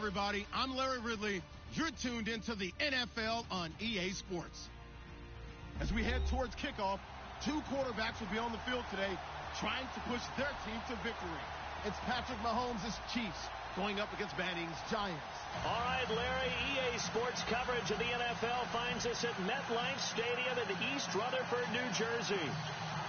everybody. I'm Larry Ridley. You're tuned into the NFL on EA Sports. As we head towards kickoff, two quarterbacks will be on the field today trying to push their team to victory. It's Patrick Mahomes' Chiefs going up against Manning's Giants. All right, Larry, EA Sports coverage of the NFL finds us at MetLife Stadium in East Rutherford, New Jersey.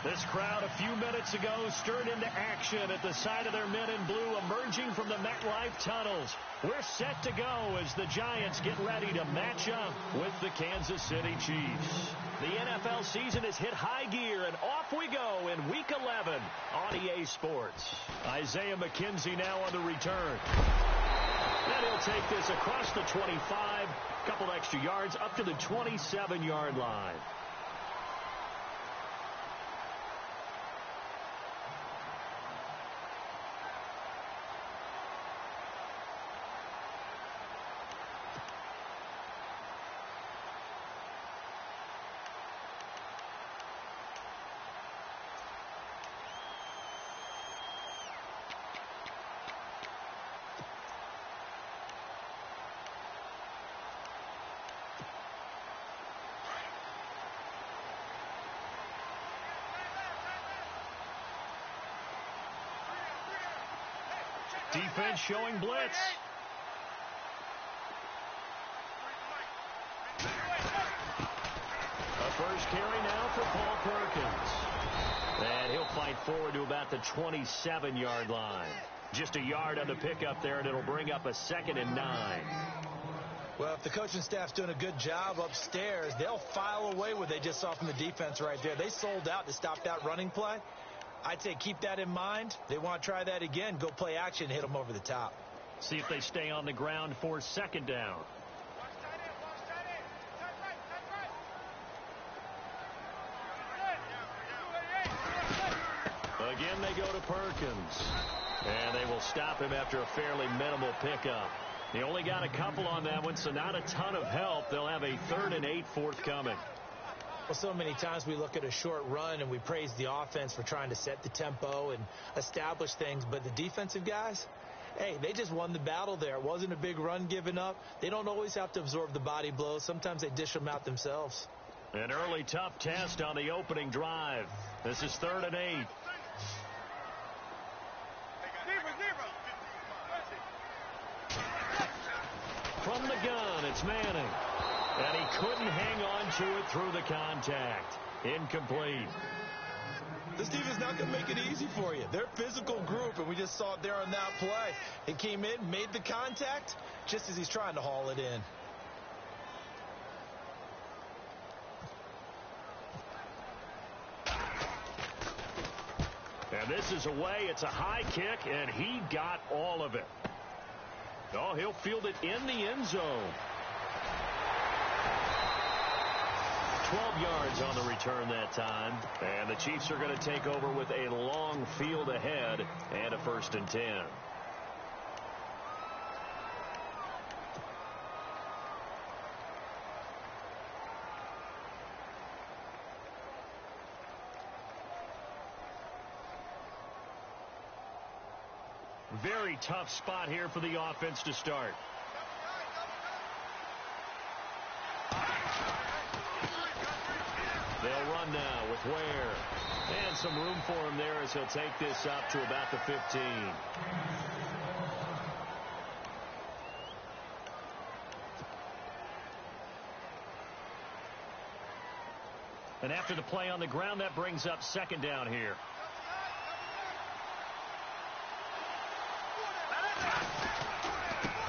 This crowd a few minutes ago stirred into action at the side of their men in blue emerging from the MetLife tunnels. We're set to go as the Giants get ready to match up with the Kansas City Chiefs. The NFL season has hit high gear, and off we go in Week 11 on EA Sports. Isaiah McKenzie now on the return. And he'll take this across the 25, couple extra yards up to the 27-yard line. Defense showing blitz. A first carry now for Paul Perkins. And he'll fight forward to about the 27-yard line. Just a yard on the pickup there, and it'll bring up a 2nd and 9. Well, if the coaching staff's doing a good job upstairs, they'll file away what they just saw from the defense right there. They sold out to stop that running play. I'd say keep that in mind. They want to try that again. Go play action, hit them over the top. See if they stay on the ground for 2nd down. Again, they go to Perkins. And they will stop him after a fairly minimal pickup. They only got a couple on that one, so not a ton of help. They'll have a 3rd and 8 forthcoming. Well, so many times we look at a short run and we praise the offense for trying to set the tempo and establish things. But the defensive guys, hey, they just won the battle there. It wasn't a big run given up. They don't always have to absorb the body blows. Sometimes they dish them out themselves. An early tough test on the opening drive. This is 3rd and 8. From the gun, it's Manning. And he couldn't hang on to it through the contact. Incomplete. This defense not going to make it easy for you. They're a physical group, and we just saw it there on that play. He came in, made the contact, just as he's trying to haul it in. And this is away. It's a high kick, and he got all of it. Oh, he'll field it in the end zone. 12 yards on the return that time. And the Chiefs are going to take over with a long field ahead and a 1st and 10. Very tough spot here for the offense to start. They'll run now with Ware. And some room for him there as he'll take this up to about the 15. And after the play on the ground, that brings up 2nd down here.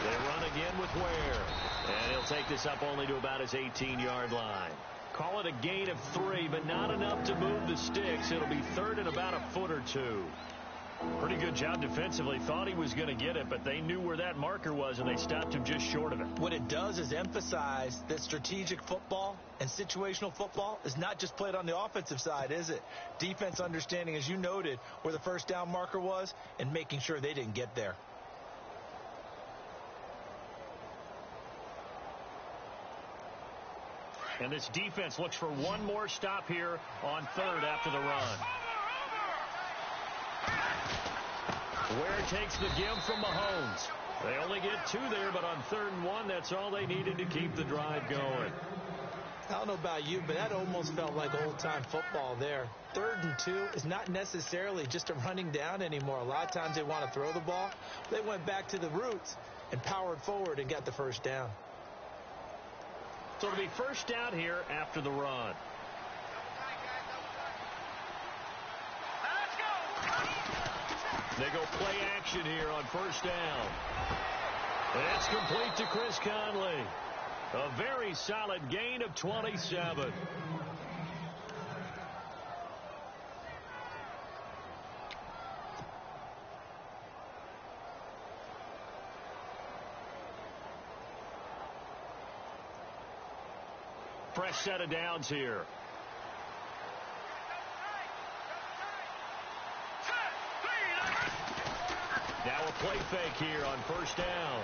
They run again with Ware. And he'll take this up only to about his 18-yard line. Call it a gain of 3, but not enough to move the sticks. It'll be 3rd and about a foot or 2. Pretty good job defensively. Thought he was going to get it, but they knew where that marker was, and they stopped him just short of it. What it does is emphasize that strategic football and situational football is not just played on the offensive side, is it? Defense understanding, as you noted, where the 1st down marker was and making sure they didn't get there. And this defense looks for one more stop here on 3rd after the run. Ware takes the give from Mahomes. They only get 2 there, but on 3rd and 1, that's all they needed to keep the drive going. I don't know about you, but that almost felt like old-time football there. 3rd and 2 is not necessarily just a running down anymore. A lot of times they want to throw the ball. They went back to the roots and powered forward and got the first down. So it'll be first down here after the run. They go play action here on first down. It's complete to Chris Conley. A very solid gain of 27. Fresh set of downs here. Now a play fake here on first down.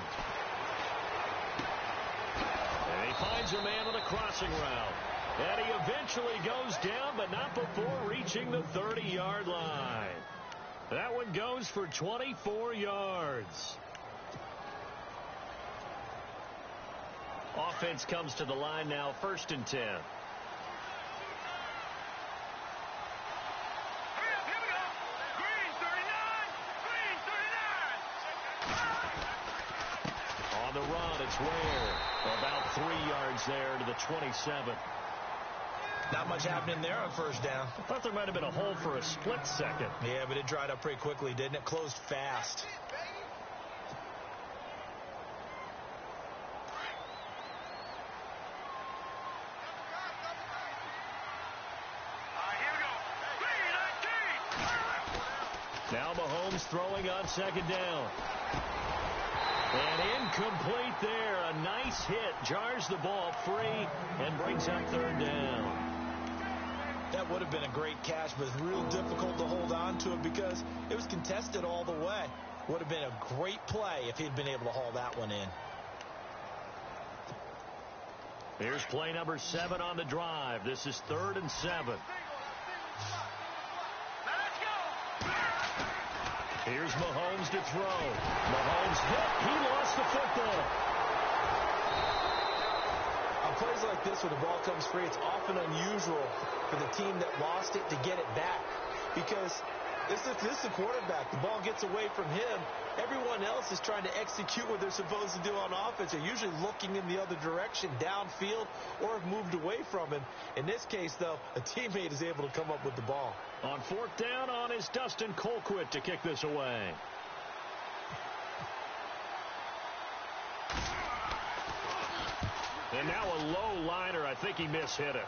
And he finds a man on a crossing route. And he eventually goes down, but not before reaching the 30-yard line. That one goes for 24 yards. Offense comes to the line now, 1st and 10. On the run, it's Ware. About 3 yards there to the 27. Not much happening there on first down. I thought there might have been a hole for a split second. Yeah, but it dried up pretty quickly, didn't it? Closed fast. Now Mahomes throwing on 2nd down. And incomplete there. A nice hit. Jars the ball free and brings up 3rd down. That would have been a great catch, but it's real difficult to hold on to it because it was contested all the way. Would have been a great play if he'd been able to haul that one in. Here's play number 7 on the drive. This is 3rd and 7. Here's Mahomes to throw. Mahomes hit. He lost the football. On plays like this, when the ball comes free, it's often unusual for the team that lost it to get it back. Because this is the quarterback. The ball gets away from him. Everyone else is trying to execute what they're supposed to do on offense. They're usually looking in the other direction, downfield, or have moved away from him. In this case, though, a teammate is able to come up with the ball. On 4th down on is Dustin Colquitt to kick this away. And now a low liner. I think he mishit it.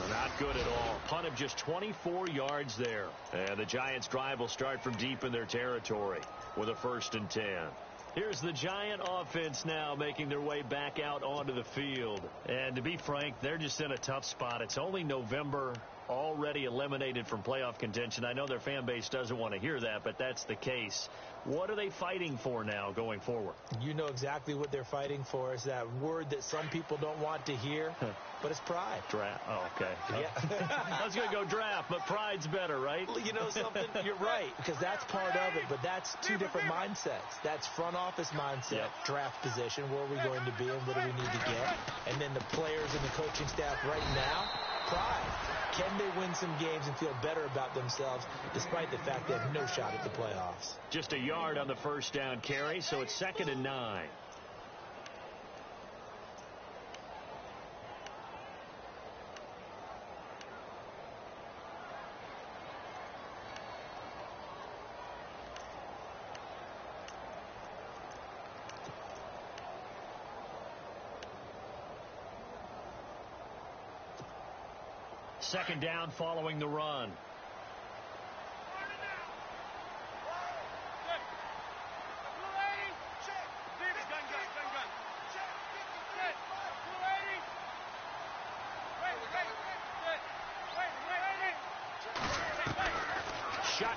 Not good at all. Punt of just 24 yards there. And the Giants' drive will start from deep in their territory with a 1st and 10. Here's the Giant offense now making their way back out onto the field. And to be frank, they're just in a tough spot. It's only November, already eliminated from playoff contention. I know their fan base doesn't want to hear that, but that's the case. What are they fighting for now going forward? You know exactly what they're fighting for. Is that word that some people don't want to hear, but it's pride. Draft. Oh, okay. Yeah. I was going to go draft, but pride's better, right? You know something? You're right, because that's part of it, but that's 2 different mindsets. That's front office mindset, draft position, where are we going to be and what do we need to get? And then the players and the coaching staff right now, pride. Can they win some games and feel better about themselves despite the fact they have no shot at the playoffs? Just a yard on the 1st down carry, so it's 2nd and 9. Second down following the run.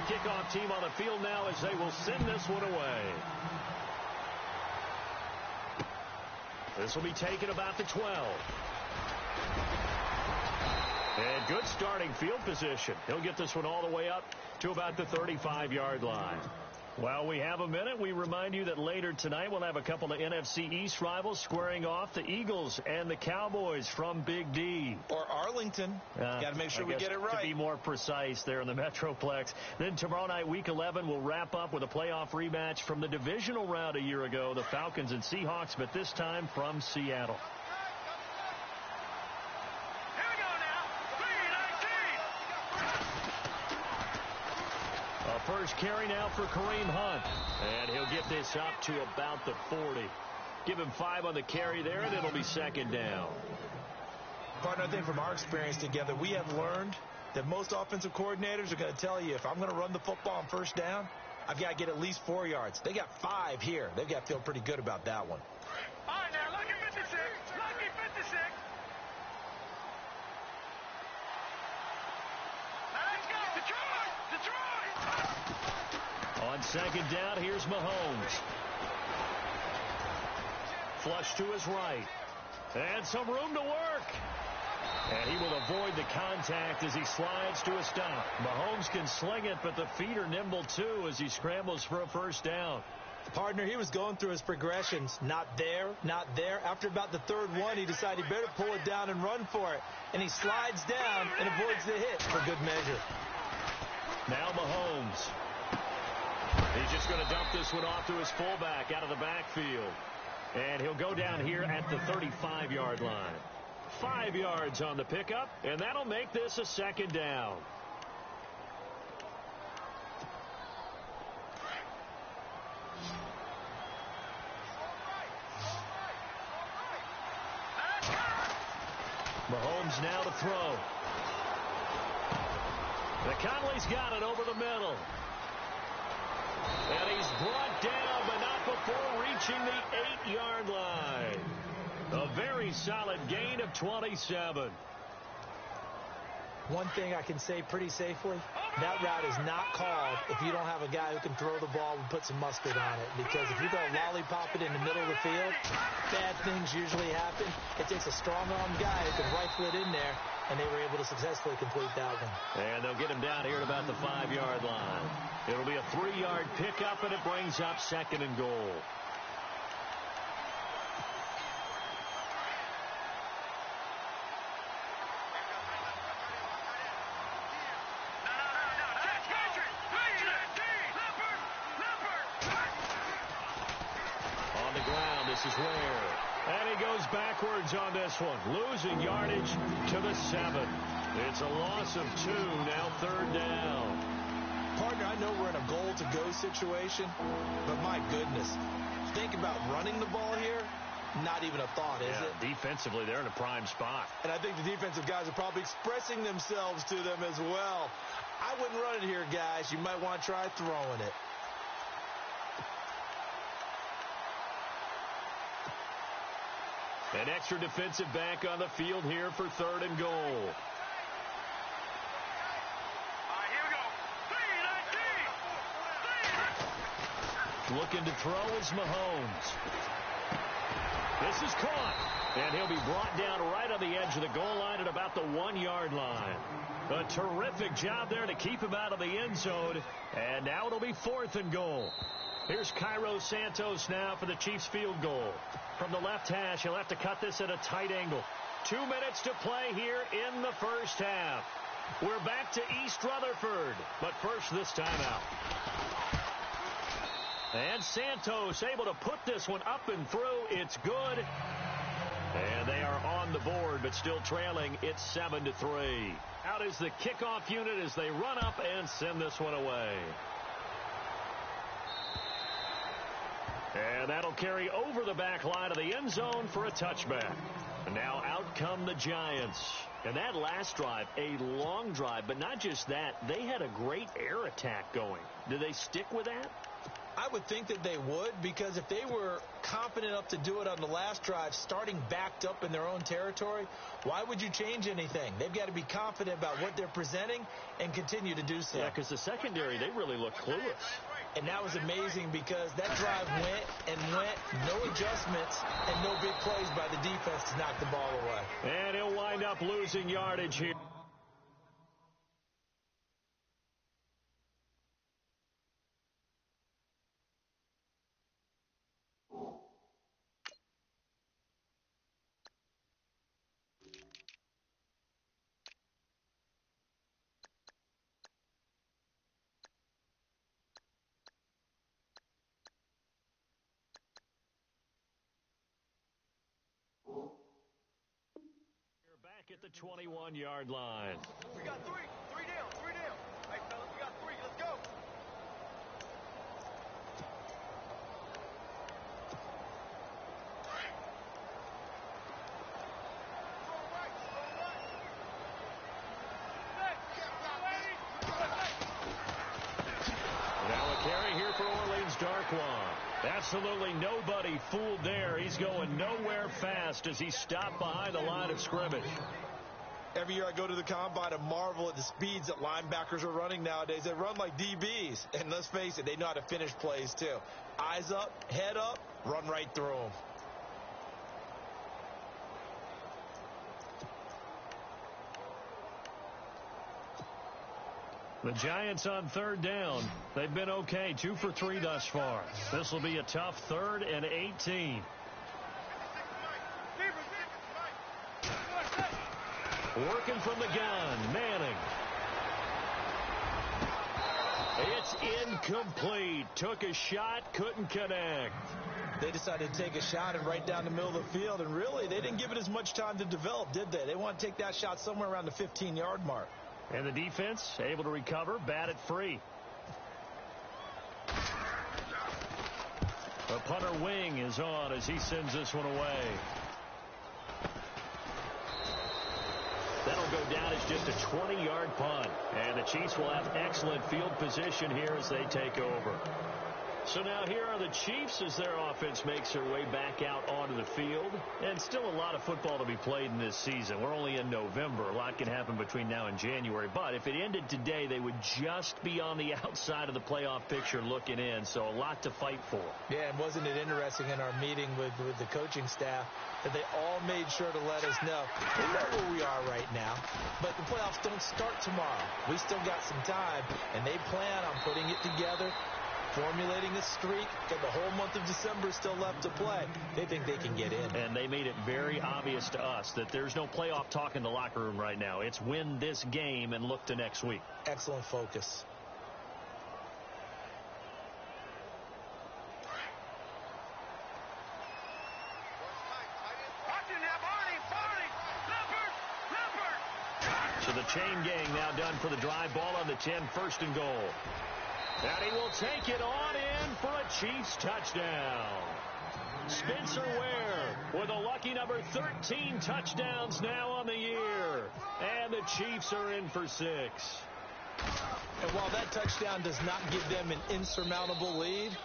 the kickoff team on the field now as they will send this one away. This will be taken about the 12. And good starting field position. He'll get this one all the way up to about the 35-yard line. While we have a minute, we remind you that later tonight we'll have a couple of NFC East rivals squaring off, the Eagles and the Cowboys from Big D. Or Arlington. Got to make sure we get it right. To be more precise there in the Metroplex. Then tomorrow night, Week 11, we'll wrap up with a playoff rematch from the divisional round a year ago, the Falcons and Seahawks, but this time from Seattle. First carry now for Kareem Hunt. And he'll get this up to about the 40. Give him 5 on the carry there, and it'll be second down. Partner, I think from our experience together, we have learned that most offensive coordinators are going to tell you, if I'm going to run the football on first down, I've got to get at least 4 yards. They got 5 here. They've got to feel pretty good about that one. All right, now, lucky 56. Lucky 56. Now, let's go. Detroit! Detroit! On second down, here's Mahomes. Flush to his right. And some room to work. And he will avoid the contact as he slides to a stop. Mahomes can sling it, but the feet are nimble, too, as he scrambles for a first down. Partner, he was going through his progressions. Not there, not there. After about the third one, he decided he better pull it down and run for it. And he slides down and avoids the hit for good measure. Now Mahomes. He's just going to dump this one off to his fullback out of the backfield. And he'll go down here at the 35-yard line. 5 yards on the pickup, and that'll make this a second down. Mahomes now to throw. The Conley's got it over the middle. And he's brought down, but not before reaching the 8-yard line. A very solid gain of 27. One thing I can say pretty safely, that route is not called if you don't have a guy who can throw the ball and put some mustard on it. Because if you're going to lollipop it in the middle of the field, bad things usually happen. It takes a strong-armed guy who can rifle it in there, and they were able to successfully complete that one. And they'll get him down here at about the 5-yard line. It'll be a 3-yard pickup, and it brings up second and goal. This is Ware. And he goes backwards on this one. Losing yardage to the 7. It's a loss of 2. Now third down. Partner, I know we're in a goal-to-go situation, but my goodness. Think about running the ball here. Not even a thought, is it? Defensively, they're in a prime spot. And I think the defensive guys are probably expressing themselves to them as well. I wouldn't run it here, guys. You might want to try throwing it. An extra defensive back on the field here for third and goal. All right, here we go. Looking to throw is Mahomes. This is caught. And he'll be brought down right on the edge of the goal line at about the 1-yard line. A terrific job there to keep him out of the end zone. And now it'll be fourth and goal. Here's Cairo Santos now for the Chiefs field goal. From the left hash, he'll have to cut this at a tight angle. 2 minutes to play here in the first half. We're back to East Rutherford, but first this time out. And Santos able to put this one up and through. It's good. And they are on the board, but still trailing. It's 7-3. Out is the kickoff unit as they run up and send this one away. And that'll carry over the back line of the end zone for a touchback. And now out come the Giants. And that last drive, a long drive, but not just that. They had a great air attack going. Do they stick with that? I would think that they would, because if they were confident enough to do it on the last drive, starting backed up in their own territory, why would you change anything? They've got to be confident about what they're presenting and continue to do so. Yeah, because the secondary, they really look clueless. And that was amazing because that drive went and went, no adjustments, and no big plays by the defense to knock the ball away. And he'll wind up losing yardage here. Back at the 21-yard line. We got three down. Hey, fellas, we got three. Let's go. Now a carry here for Orleans Darkwan. Absolutely nobody fooled there. He's going nowhere fast as he stopped behind the line of scrimmage. Every year I go to the combine and marvel at the speeds that linebackers are running nowadays. They run like DBs. And let's face it, they know how to finish plays too. Eyes up, head up, run right through them. The Giants on third down. They've been okay, 2 for 3 thus far. This will be a tough 3rd and 18. Working from the gun, Manning. It's incomplete. Took a shot, couldn't connect. They decided to take a shot and right down the middle of the field, and really, they didn't give it as much time to develop, did they? They want to take that shot somewhere around the 15-yard mark. And the defense able to recover, bat it free. The punter wing is on as he sends this one away. That'll go down as just a 20-yard punt. And the Chiefs will have excellent field position here as they take over. So now here are the Chiefs as their offense makes their way back out onto the field. And still a lot of football to be played in this season. We're only in November. A lot can happen between now and January. But if it ended today, they would just be on the outside of the playoff picture looking in. So a lot to fight for. Yeah, and wasn't it interesting in our meeting with the coaching staff that they all made sure to let us know we know where we are right now, but the playoffs don't start tomorrow. We still got some time, and they plan on putting it together, formulating a streak, and the whole month of December is still left to play. They think they can get in. And they made it very obvious to us that there's no playoff talk in the locker room right now. It's win this game and look to next week. Excellent focus. So the chain gang now done for the drive. Ball on the 10, 1st and goal. And he will take it on in for a Chiefs touchdown. Spencer Ware with a lucky number 13 touchdowns now on the year. And the Chiefs are in for 6. And while that touchdown does not give them an insurmountable lead,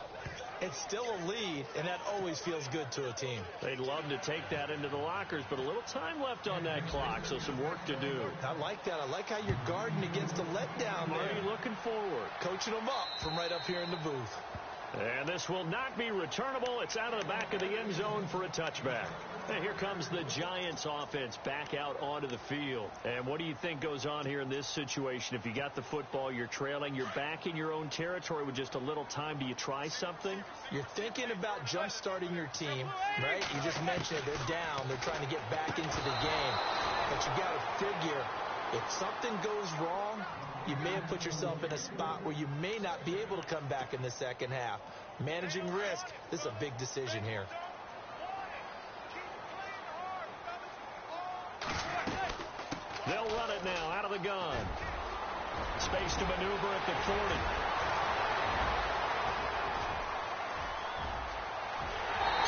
it's still a lead, and that always feels good to a team. They'd love to take that into the lockers, but a little time left on that clock, so some work to do. I like that. I like how you're guarding against a letdown there. Already looking forward. Coaching them up from right up here in the booth. And this will not be returnable. It's out of the back of the end zone for a touchback. And here comes the Giants offense back out onto the field. And what do you think goes on here in this situation? If you got the football, you're trailing, you're back in your own territory with just a little time. Do you try something? You're thinking about jump-starting your team, right? You just mentioned it. They're down. They're trying to get back into the game. But you got to figure, if something goes wrong, you may have put yourself in a spot where you may not be able to come back in the second half. Managing risk, this is a big decision here. They'll run it now out of the gun. Space to maneuver at the 40.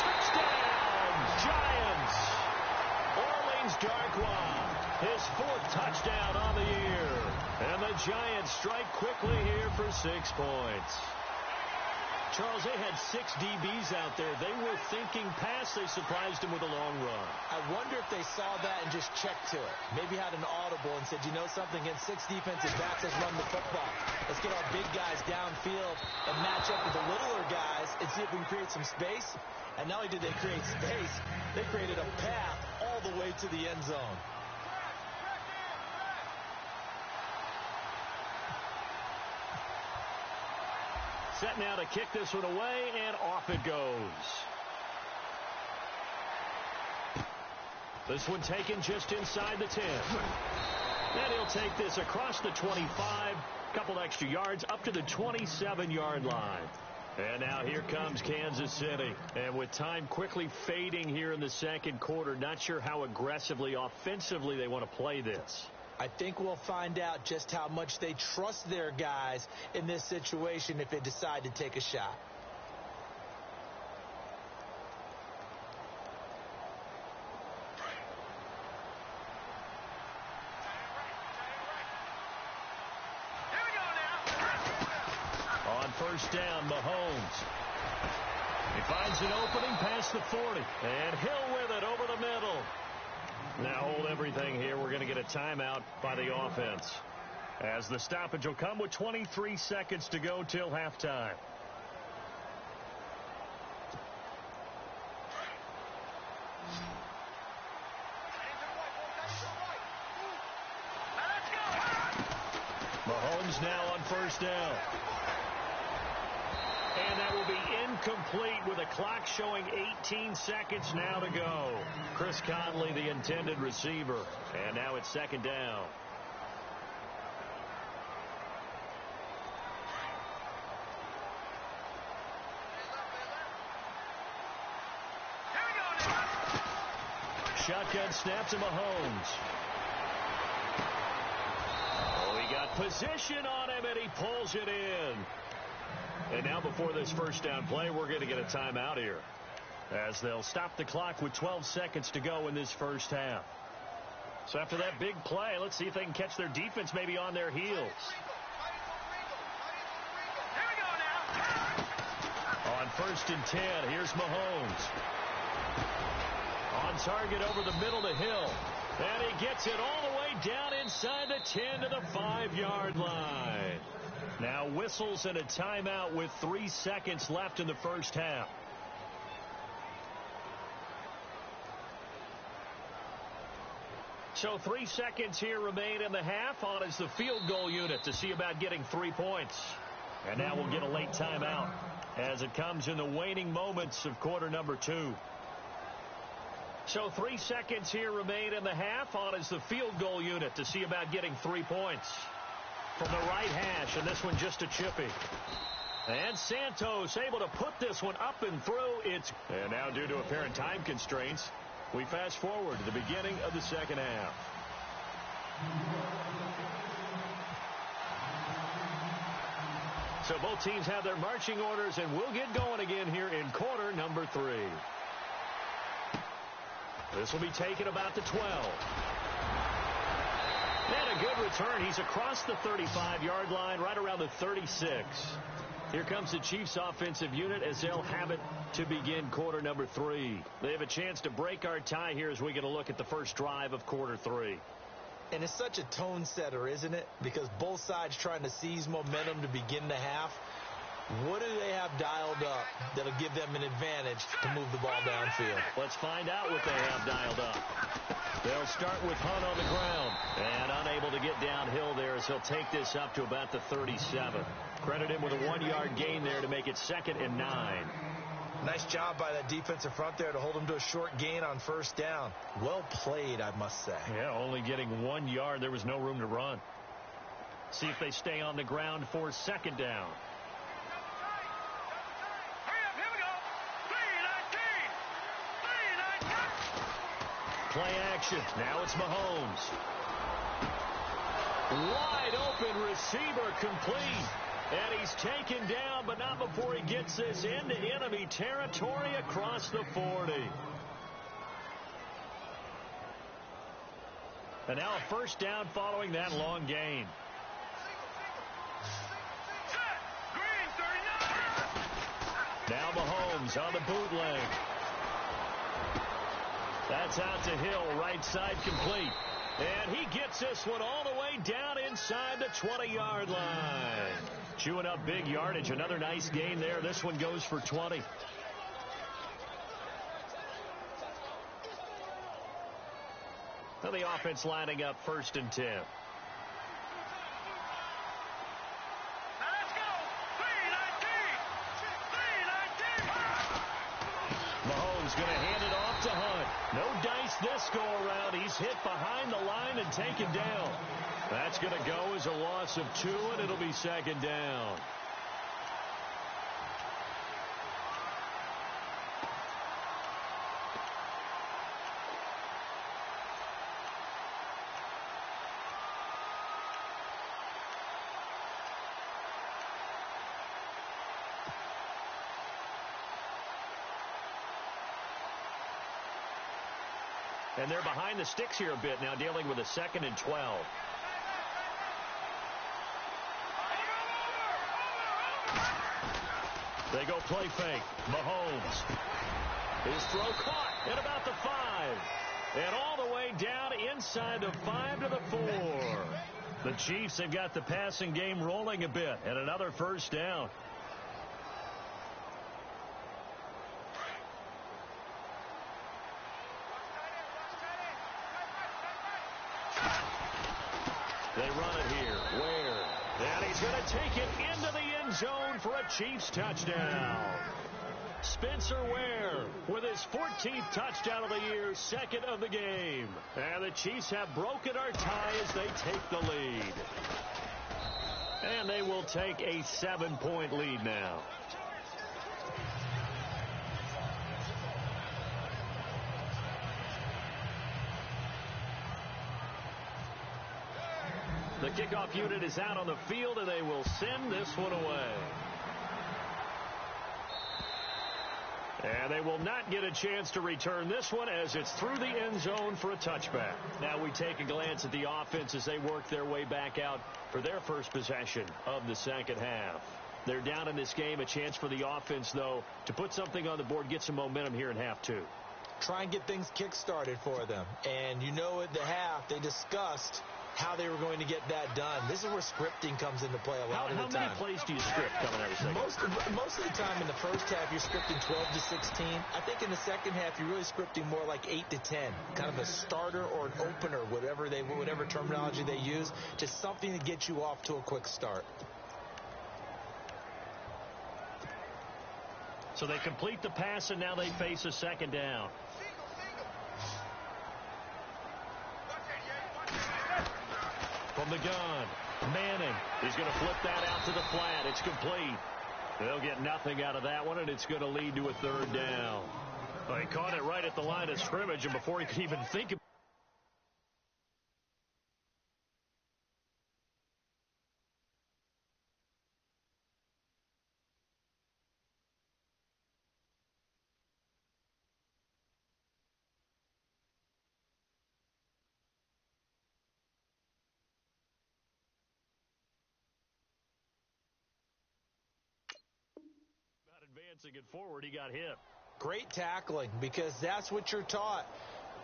Touchdown, Giants. Orleans Darkwan, his 4th touchdown on the year. And the Giants strike quickly here for 6 points. Charles, they had 6 DBs out there. They were thinking pass. They surprised him with a long run. I wonder if they saw that and just checked to it. Maybe had an audible and said, you know something, against 6 defensive backs, let's run the football. Let's get our big guys downfield and match up with the littler guys and see if we can create some space. And not only did they create space, they created a path all the way to the end zone. Set now to kick this one away, and off it goes. This one taken just inside the 10. And he'll take this across the 25, couple extra yards, up to the 27-yard line. And now here comes Kansas City. And with time quickly fading here in the second quarter, not sure how aggressively, offensively they want to play this. I think we'll find out just how much they trust their guys in this situation if they decide to take a shot. On first down, Mahomes. He finds an opening past the 40. And Hill with it over the middle. Now hold everything here. We're going to get a timeout by the offense, as the stoppage will come with 23 seconds to go till halftime. Mahomes now on first down. And that will be incomplete with a clock showing 18 seconds now to go. Chris Conley, the intended receiver. And now it's second down. Shotgun snap to Mahomes. Oh, he got position on him, and he pulls it in. And now before this first down play, we're going to get a timeout here, as they'll stop the clock with 12 seconds to go in this first half. So after that big play, let's see if they can catch their defense maybe on their heels. On first and 10, here's Mahomes. On target over the middle to Hill. And he gets it all the way down inside the 10 to the 5-yard line. Now whistles and a timeout with 3 seconds left in the first half. So 3 seconds here remain in the half. On is the field goal unit to see about getting 3 points. And now we'll get a late timeout as it comes in the waning moments of quarter number 2. So 3 seconds here remain in the half. On is the field goal unit to see about getting 3 points. From the right hash, and this one just a chippy. And Santos able to put this one up and through. And now, due to apparent time constraints, we fast forward to the beginning of the second half. So both teams have their marching orders, and we'll get going again here in quarter number 3. This will be taken about the 12. And a good return. He's across the 35-yard line, right around the 36. Here comes the Chiefs offensive unit as they'll have it to begin quarter number 3. They have a chance to break our tie here as we get a look at the first drive of quarter 3. And it's such a tone setter, isn't it? Because both sides trying to seize momentum to begin the half. What do they have dialed up that'll give them an advantage to move the ball downfield? Let's find out what they have dialed up. They'll start with Hunt on the ground. And unable to get downhill there as he'll take this up to about the 37. Credit him with a 1-yard gain there to make it 2nd and 9. Nice job by that defensive front there to hold him to a short gain on first down. Well played, I must say. Yeah, only getting 1 yard. There was no room to run. See if they stay on the ground for second down. Play action. Now it's Mahomes. Wide open receiver complete. And he's taken down, but not before he gets this into enemy territory across the 40. And now a first down following that long gain. Mahomes on the bootleg. That's out to Hill, right side complete. And he gets this one all the way down inside the 20-yard line. Chewing up big yardage. Another nice gain there. This one goes for 20. Well, the offense lining up 1st and 10. Mahomes going to hand it off to Hunt. No dice this go around. He's hit behind the line and taken down. That's going to go as a loss of 2, and it'll be 2nd down. And they're behind the sticks here a bit now, dealing with a 2nd and 12. They go play fake. Mahomes. His throw caught at about the 5. And all the way down inside the 5 to the 4. The Chiefs have got the passing game rolling a bit. And another 1st down. They run it here. Ware. And he's going to take it into the end zone for a Chiefs touchdown. Spencer Ware with his 14th touchdown of the year, 2nd of the game. And the Chiefs have broken our tie as they take the lead. And they will take a 7-point lead now. The kickoff unit is out on the field, and they will send this one away. And they will not get a chance to return this one as it's through the end zone for a touchback. Now we take a glance at the offense as they work their way back out for their first possession of the 2nd half. They're down in this game. A chance for the offense, though, to put something on the board, get some momentum here in half 2. Try and get things kick-started for them. And you know at the half they discussed how they were going to get that done. This is where scripting comes into play a lot of the time. How many plays do you script coming out of the second? Most of the time in the first half, you're scripting 12 to 16. I think in the second half, you're really scripting more like 8 to 10. Kind of a starter or an opener, whatever terminology they use. Just something to get you off to a quick start. So they complete the pass, and now they face a 2nd down. From the gun, Manning. He's going to flip that out to the flat. It's complete. They'll get nothing out of that one, and it's going to lead to a 3rd down. Well, he caught it right at the line of scrimmage, and before he could even think about advancing it forward, he got hit. Great tackling, because that's what you're taught.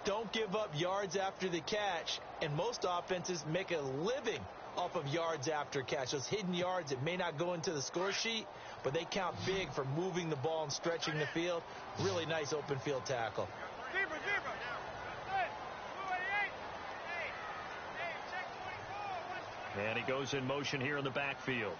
Don't give up yards after the catch, and most offenses make a living off of yards after catch. Those hidden yards that may not go into the score sheet, but they count big for moving the ball and stretching the field. Really nice open field tackle. And he goes in motion here in the backfield.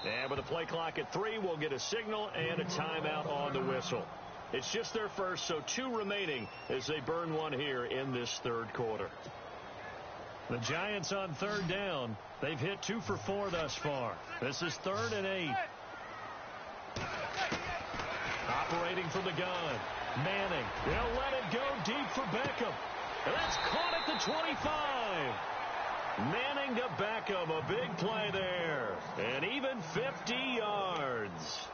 And with the play clock at 3, we'll get a signal and a timeout on the whistle. It's just their first, so 2 remaining as they burn one here in this 3rd quarter. The Giants on 3rd down. They've hit 2 for 4 thus far. This is 3rd and 8. Operating from the gun. Manning. They'll let it go deep for Beckham. And that's caught at the 25. Manning to Beckham, a big play there, and even 50 yards.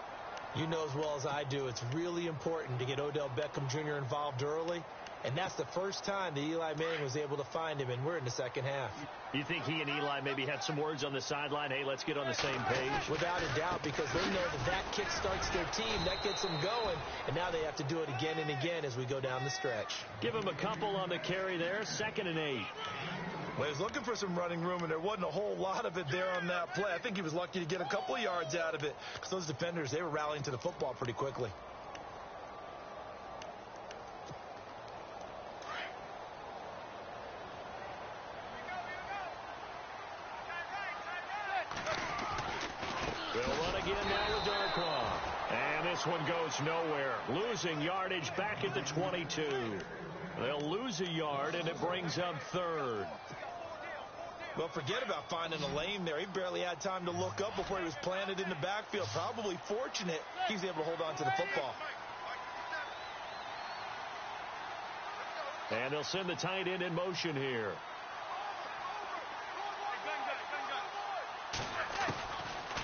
You know as well as I do, it's really important to get Odell Beckham Jr. involved early. and that's the first time that Eli Manning was able to find him, and we're in the second half. You think he and Eli maybe had some words on the sideline, hey, let's get on the same page? Without a doubt, because they know that kick starts their team, that gets them going, and now they have to do it again and again as we go down the stretch. Give him a couple on the carry there, 2nd and 8. Well, he was looking for some running room, and there wasn't a whole lot of it there on that play. I think he was lucky to get a couple of yards out of it because those defenders, they were rallying to the football pretty quickly. They'll run again now with Darkwa. And this one goes nowhere. Losing yardage back at the 22. They'll lose a yard, and it brings up 3rd. Well, forget about finding a lane there. He barely had time to look up before he was planted in the backfield. Probably fortunate he was able to hold on to the football. And they'll send the tight end in motion here.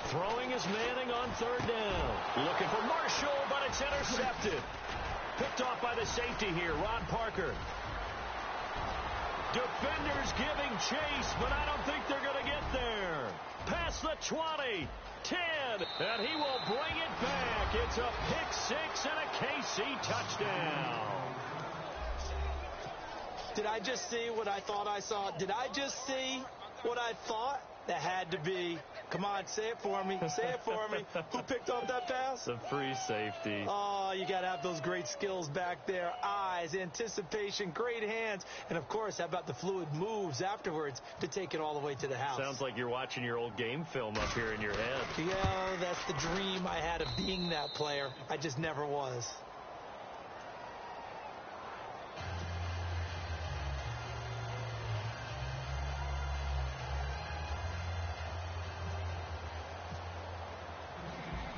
Throwing is Manning on 3rd down. Looking for Marshall, but it's intercepted. Picked off by the safety here, Ron Parker. Defenders giving chase, but I don't think they're going to get there. Past the 20, 10, and he will bring it back. It's a pick 6 and a KC touchdown. Did I just see what I thought I saw? Did I just see what I thought? That had to be. Come on, say it for me. Say it for me. Who picked off that pass? The free safety. Oh, you got to have those great skills back there. Eyes, anticipation, great hands. And, of course, how about the fluid moves afterwards to take it all the way to the house? Sounds like you're watching your old game film up here in your head. Yeah, that's the dream I had of being that player. I just never was.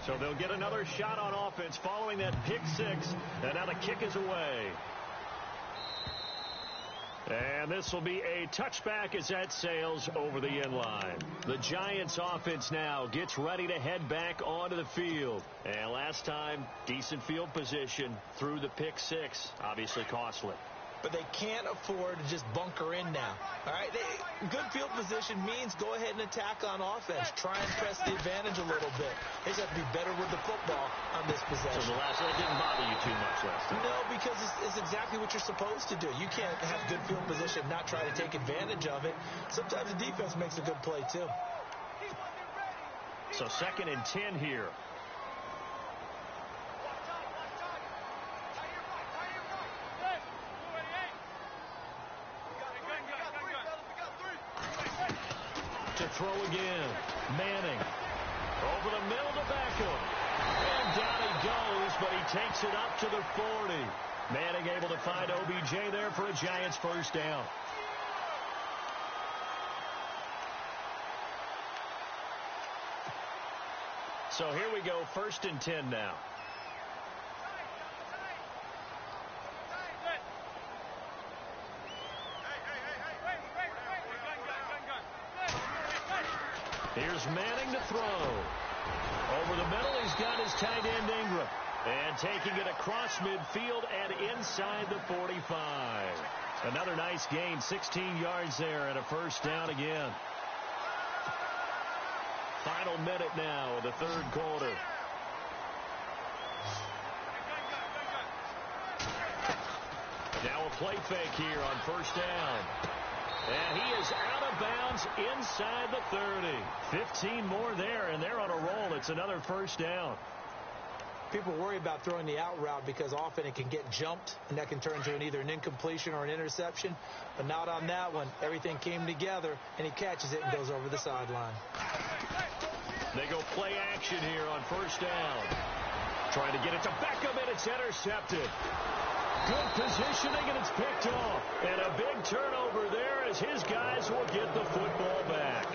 So they'll get another shot on offense following that pick 6. And now the kick is away. And this will be a touchback as that sails over the end line. The Giants offense now gets ready to head back onto the field. And last time, decent field position through the pick 6. Obviously costly. But they can't afford to just bunker in now. All right, good field position means go ahead and attack on offense. Try and press the advantage a little bit. They just have to be better with the football on this possession. So that didn't bother you too much last time? No, because it's exactly what you're supposed to do. You can't have good field position and not try to take advantage of it. Sometimes the defense makes a good play, too. So 2nd and 10 here. Throw again. Manning. Over the middle to Beckham. And down he goes, but he takes it up to the 40. Manning able to find OBJ there for a Giants first down. So here we go, 1st and 10 now. Here's Manning to throw. Over the middle, he's got his tight end Ingram. And taking it across midfield and inside the 45. Another nice gain, 16 yards there and a first down again. Final minute now of the 3rd quarter. Now a play fake here on first down. And he is out of bounds inside the 30. 15 more there, and they're on a roll. It's another first down. People worry about throwing the out route because often it can get jumped, and that can turn into either an incompletion or an interception. But not on that one. Everything came together, and he catches it and goes over the sideline. They go play action here on first down. Trying to get it to Beckham, and it's intercepted. Good positioning, and it's picked off. And a big turnover there as his guys will get the football back.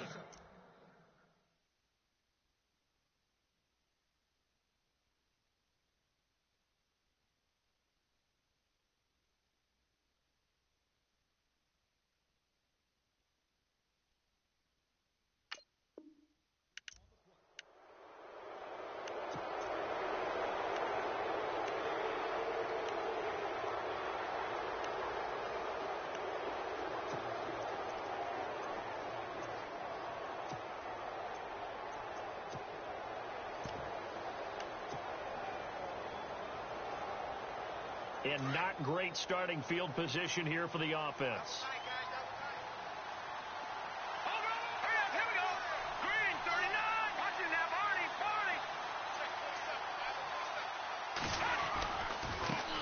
And not great starting field position here for the offense.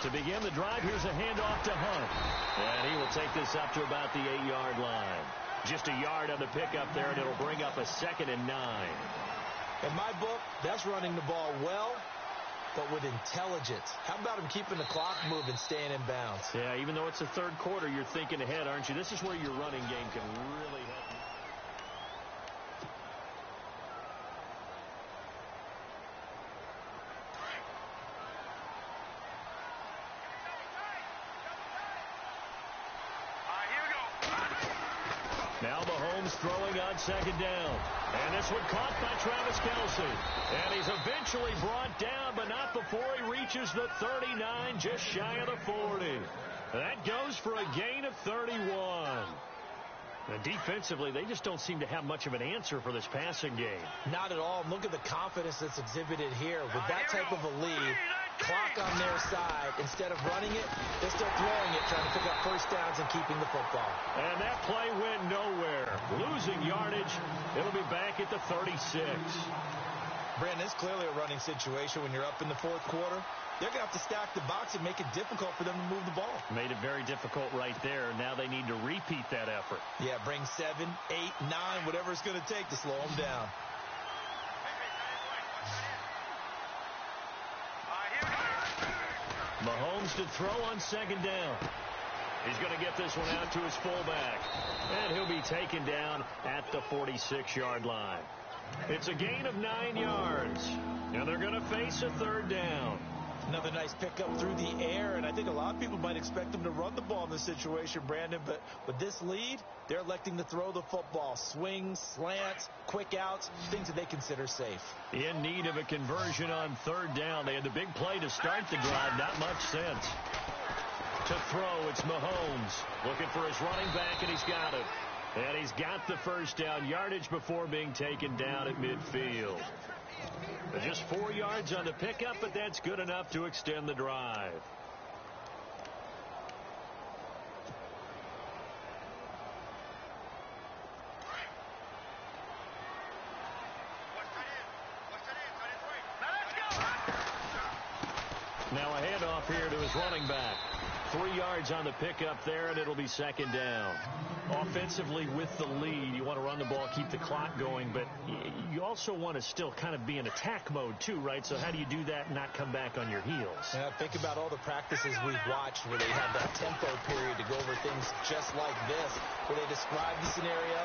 To begin the drive, here's a handoff to Hunt. And he will take this up to about the 8-yard line. Just a yard on the pickup there, and it'll bring up a 2nd and 9. In my book, that's running the ball well, but with intelligence. How about him keeping the clock moving, staying in bounds? Yeah, even though it's the third quarter, you're thinking ahead, aren't you? This is where your running game can really help you. Now Mahomes throwing on 2nd down. And this one caught by Travis Kelce. And he's eventually brought down, but not before he reaches the 39, just shy of the 40. That goes for a gain of 31. And defensively, they just don't seem to have much of an answer for this passing game. Not at all. Look at the confidence that's exhibited here. With that type of a lead, clock on their side, instead of running it, they're still throwing it, trying to pick up first downs and keeping the football. And that play went nowhere. Losing yardage, it'll be back at the 36. Brandon, it's clearly a running situation when you're up in the fourth quarter. They're going to have to stack the box and make it difficult for them to move the ball. Made it very difficult right there. Now they need to repeat that effort. Yeah, bring 7, 8, 9, whatever it's going to take to slow them down. Mahomes to throw on 2nd down. He's going to get this one out to his fullback. And he'll be taken down at the 46-yard line. It's a gain of 9 yards. And they're going to face a 3rd down. Another nice pickup through the air, and I think a lot of people might expect them to run the ball in this situation, Brandon, but with this lead, they're electing to throw the football. Swings, slants, quick outs, things that they consider safe. In need of a conversion on 3rd down. They had the big play to start the drive. Not much sense. To throw, it's Mahomes. Looking for his running back, and he's got it. And he's got the first down. Yardage before being taken down at midfield. Just 4 yards on the pickup, but that's good enough to extend the drive. Now a handoff here to his running back. 3 yards on the pickup there, and it'll be 2nd down. Offensively, with the lead, you want to run the ball, keep the clock going, but you also want to still kind of be in attack mode too, right? So how do you do that and not come back on your heels? Yeah, think about all the practices we've watched where they have that tempo period to go over things just like this, where they describe the scenario,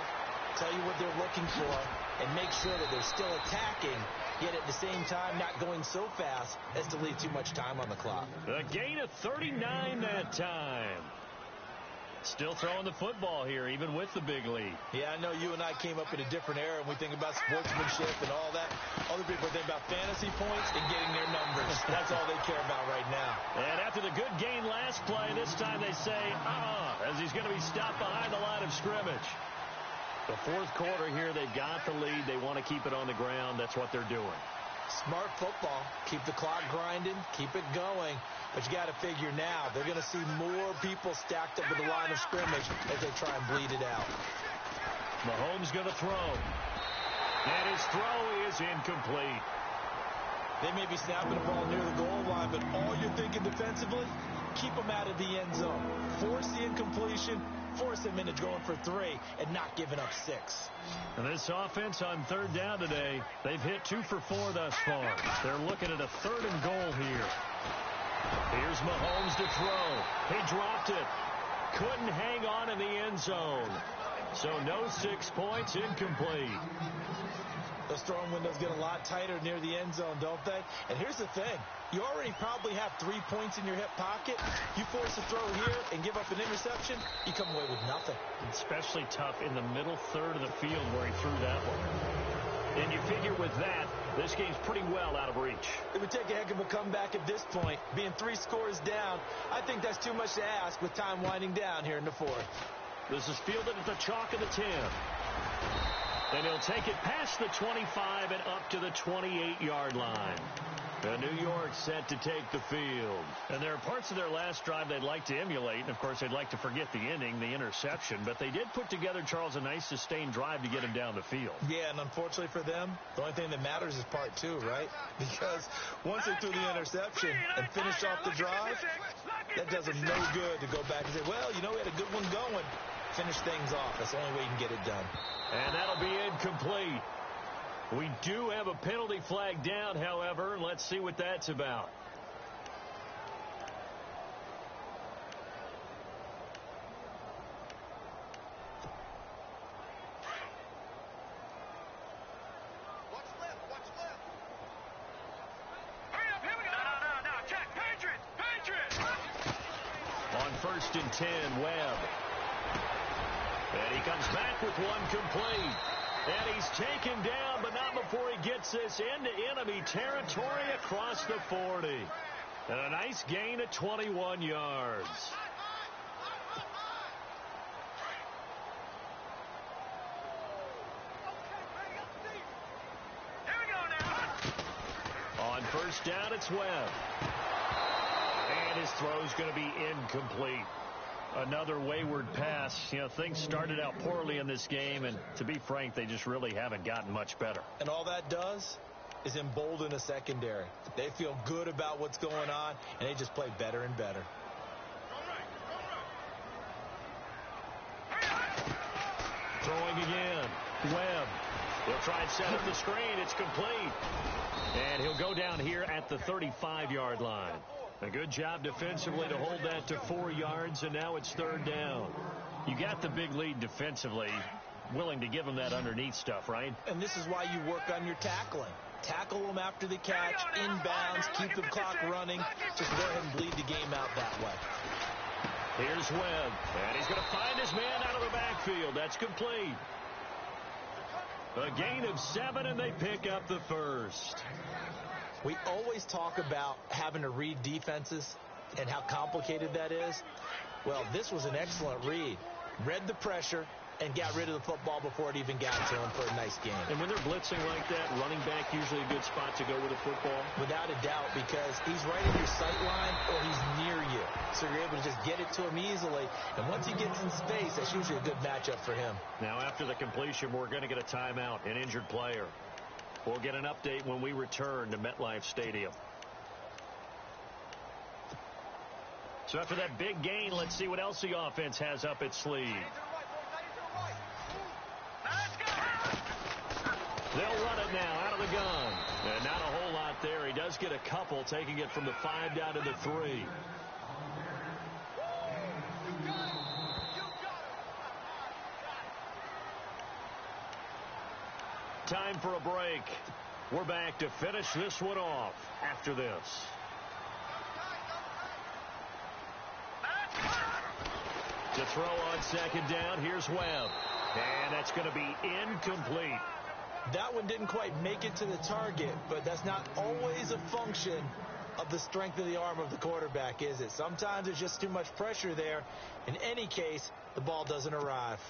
tell you what they're looking for, and make sure that they're still attacking, yet at the same time not going so fast as to leave too much time on the clock. A gain of 39 that time. Still throwing the football here, even with the big lead. Yeah, I know you and I came up in a different era, and we think about sportsmanship and all that. Other people think about fantasy points and getting their numbers. That's all they care about right now. And after the good gain last play, this time they say, as he's going to be stopped behind the line of scrimmage. The fourth quarter here, they've got the lead. They want to keep it on the ground. That's what they're doing. Smart football. Keep the clock grinding. Keep it going. But you got to figure now, they're going to see more people stacked up at the line of scrimmage as they try and bleed it out. Mahomes going to throw. And his throw is incomplete. They may be snapping the ball near the goal line, but all you're thinking defensively, keep them out of the end zone. Force the incompletion, force them into going for 3 and not giving up 6. And this offense on 3rd down today, they've hit 2 for 4 thus far. They're looking at a 3rd and goal here. Here's Mahomes to throw. He dropped it. Couldn't hang on in the end zone. So no 6 points, incomplete. Those throwing windows get a lot tighter near the end zone, don't they? And here's the thing. You already probably have 3 points in your hip pocket. You force a throw here and give up an interception, you come away with nothing. Especially tough in the middle third of the field where he threw that one. And you figure with that, this game's pretty well out of reach. It would take a heck of a comeback at this point. Being 3 scores down, I think that's too much to ask with time winding down here in the 4th. This is fielded at the chalk of the 10. And he'll take it past the 25 and up to the 28-yard line. New York set to take the field. And there are parts of their last drive they'd like to emulate. And, of course, they'd like to forget the inning, the interception. But they did put together, Charles, a nice sustained drive to get him down the field. Yeah, and unfortunately for them, the only thing that matters is part two, right? Because once they threw the interception and finished off the drive, that does them no good to go back and say, well, you know, we had a good one going. Finish things off. That's the only way you can get it done. And that'll be incomplete. We do have a penalty flag down, however. Let's see what that's about. Watch left, watch left. Hurry up, here we go. No, check. Patriots. On 1st and 10, Webb. And he comes back with one complete. And he's taken down, but not before he gets this into enemy territory across the 40. And a nice gain of 21 yards. Here we go now. On 1st down, it's Webb. And his throw's going to be incomplete. Another wayward pass. You know, things started out poorly in this game, and to be frank, they just really haven't gotten much better. And all that does is embolden the secondary. They feel good about what's going on, and they just play better and better. Throwing again. Webb. He'll try and set up the screen. It's complete. And he'll go down here at the 35-yard line. A good job defensively to hold that to 4 yards, and now it's 3rd down. You got the big lead defensively, willing to give them that underneath stuff, right? And this is why you work on your tackling. Tackle them after the catch, inbounds, keep the clock running. Just go ahead and bleed the game out that way. Here's Webb, and he's going to find his man out of the backfield. That's complete. A gain of 7, and they pick up the first. We always talk about having to read defenses and how complicated that is. Well, this was an excellent read. Read the pressure and got rid of the football before it even got to him for a nice game. And when they're blitzing like that, running back usually a good spot to go with the football? Without a doubt, because he's right in your sight line or he's near you. So you're able to just get it to him easily. And once he gets in space, that's usually a good matchup for him. Now, after the completion, we're going to get a timeout, an injured player. We'll get an update when we return to MetLife Stadium. So after that big gain, let's see what else the offense has up its sleeve. They'll run it now out of the gun. And not a whole lot there. He does get a couple, taking it from the 5 down to the 3. Time for a break. We're back to finish this one off after this. To throw on 2nd down, here's Webb. And that's going to be incomplete. That one didn't quite make it to the target, but that's not always a function of the strength of the arm of the quarterback, is it? Sometimes there's just too much pressure there. In any case, the ball doesn't arrive.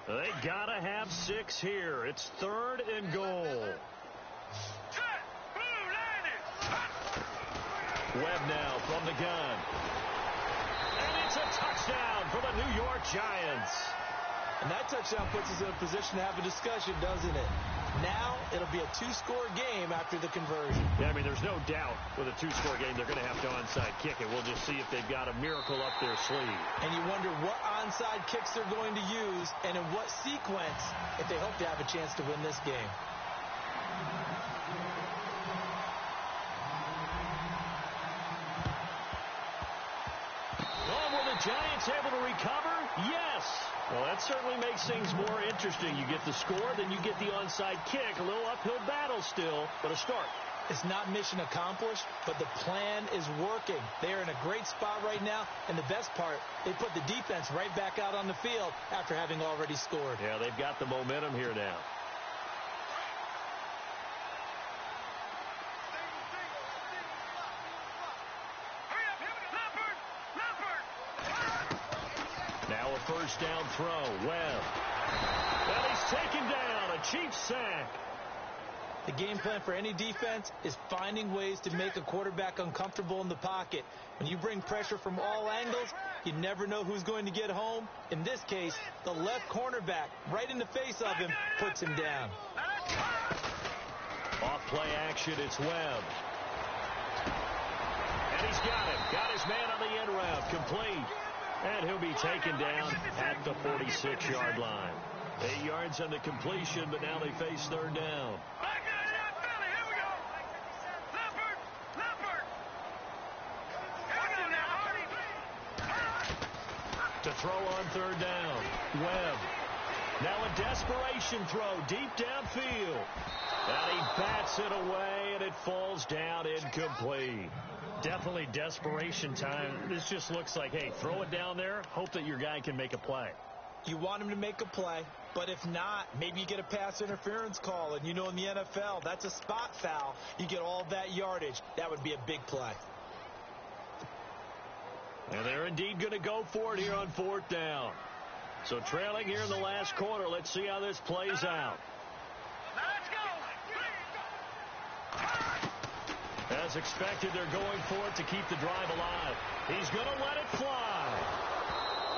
They got to have 6 here. It's 3rd and goal. Webb now from the gun. And it's a touchdown for the New York Giants. And that touchdown puts us in a position to have a discussion, doesn't it? Now it'll be a 2-score game after the conversion. Yeah, I mean, there's no doubt with a 2-score game they're going to have to onside kick it. We'll just see if they've got a miracle up their sleeve. And you wonder what onside kicks they're going to use and in what sequence if they hope to have a chance to win this game. Oh, were the Giants able to recover? Yes. Well, that certainly makes things more interesting. You get the score, then you get the onside kick. A little uphill battle still, but a start. It's not mission accomplished, but the plan is working. They're in a great spot right now, and the best part, they put the defense right back out on the field after having already scored. Yeah, they've got the momentum here now. first down throw. Webb. And he's taken down. A Chiefs sack. The game plan for any defense is finding ways to make a quarterback uncomfortable in the pocket. When you bring pressure from all angles, you never know who's going to get home. In this case, the left cornerback, right in the face of him, puts him down. Off play action, it's Webb. And he's got it. Got his man on the end route. Complete. And he'll be taken down at the 46-yard line. 8 yards on the completion, but now they face third down. To throw on third down. Webb. Now a desperation throw deep downfield. And he bats it away, and it falls down incomplete. Definitely desperation time. This just looks like, hey, throw it down there, hope that your guy can make a play. You want him to make a play, but if not, maybe you get a pass interference call. And you know in the NFL, that's a spot foul. You get all that yardage. That would be a big play. And they're indeed going to go for it here on fourth down. So trailing here in the last quarter. Let's see how this plays out. Let's go. As expected, they're going for it to keep the drive alive. He's going to let it fly.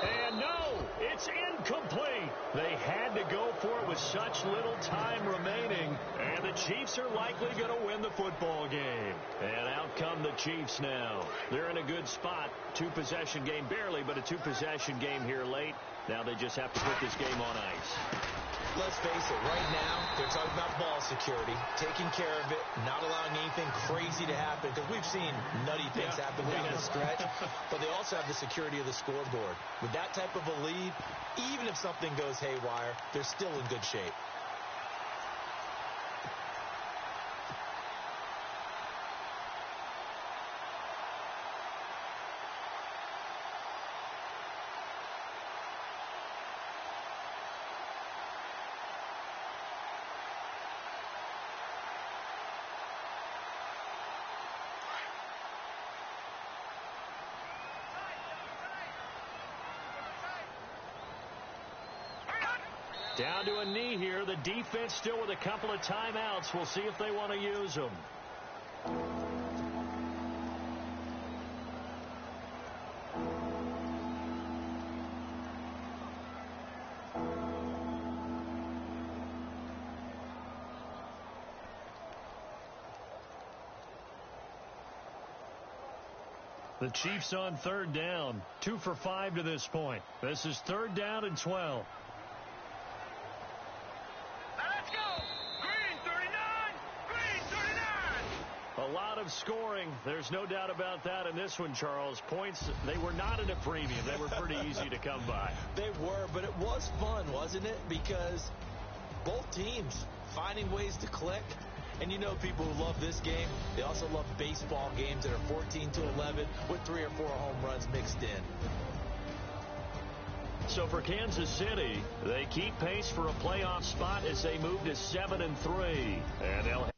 And no, it's incomplete. They had to go for it with such little time remaining. And the Chiefs are likely going to win the football game. And out come the Chiefs now. They're in a good spot. Two-possession game, barely, but a two-possession game here late. Now they just have to put this game on ice. Let's face it, right now, they're talking about ball security, taking care of it, not allowing anything crazy to happen, because we've seen nutty things happen down the stretch, but they also have the security of the scoreboard. With that type of a lead, even if something goes haywire, they're still in good shape. Down to a knee here. The defense still with a couple of timeouts. We'll see if they want to use them. The Chiefs on third down. 2 for 5 to this point. This is third down and 12. Let's go. Green 39. Green 39. A lot of scoring. There's no doubt about that in this one, Charles. Points, they were not at a premium. They were pretty easy to come by. They were, but it was fun, wasn't it? Because both teams finding ways to click. And you know people who love this game, they also love baseball games that are 14-11 with 3 or 4 home runs mixed in. So for Kansas City, they keep pace for a playoff spot as they move to 7-3. And they'll